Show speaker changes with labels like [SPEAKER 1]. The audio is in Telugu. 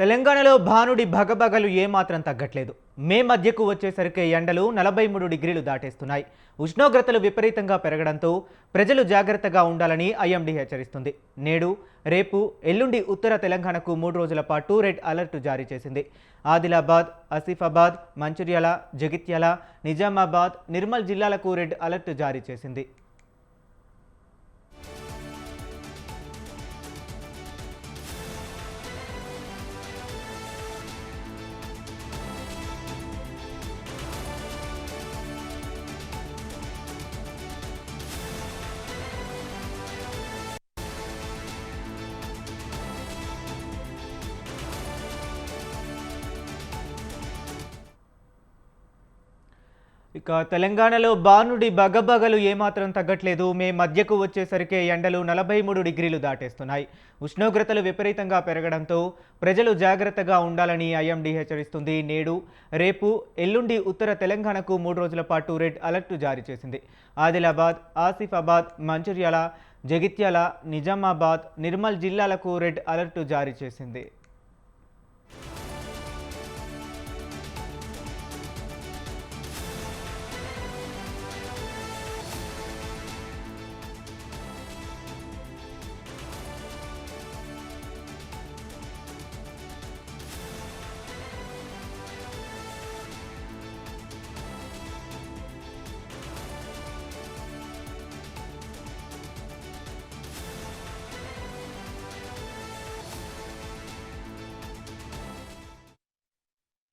[SPEAKER 1] తెలంగాణలో భానుడి భగభగలు ఏమాత్రం తగ్గట్లేదు. మే మధ్యకు వచ్చేసరికి ఎండలు 43 డిగ్రీలు దాటేస్తున్నాయి. ఉష్ణోగ్రతలు విపరీతంగా పెరగడంతో ప్రజలు జాగ్రత్తగా ఉండాలని ఐఎండీ హెచ్చరిస్తుంది. నేడు, రేపు, ఎల్లుండి ఉత్తర తెలంగాణకు 3 రోజుల పాటు రెడ్ అలర్ట్ జారీ చేసింది. ఆదిలాబాద్, ఆసిఫాబాద్, మంచిర్యాల, జగిత్యాల, నిజామాబాద్, నిర్మల్ జిల్లాలకు రెడ్ అలర్ట్ జారీ చేసింది. ఇక తెలంగాణలో భానుడి బగబగలు ఏమాత్రం తగ్గట్లేదు. మే మధ్యకు వచ్చేసరికి ఎండలు 43 డిగ్రీలు దాటేస్తున్నాయి. ఉష్ణోగ్రతలు విపరీతంగా పెరగడంతో ప్రజలు జాగ్రత్తగా ఉండాలని ఐఎండీ హెచ్చరిస్తుంది. నేడు, రేపు, ఎల్లుండి ఉత్తర తెలంగాణకు 3 రోజుల పాటు రెడ్ అలర్ట్ జారీ చేసింది. ఆదిలాబాద్, ఆసిఫాబాద్, మంచిర్యాల, జగిత్యాల, నిజామాబాద్, నిర్మల్ జిల్లాలకు రెడ్ అలర్ట్ జారీ చేసింది.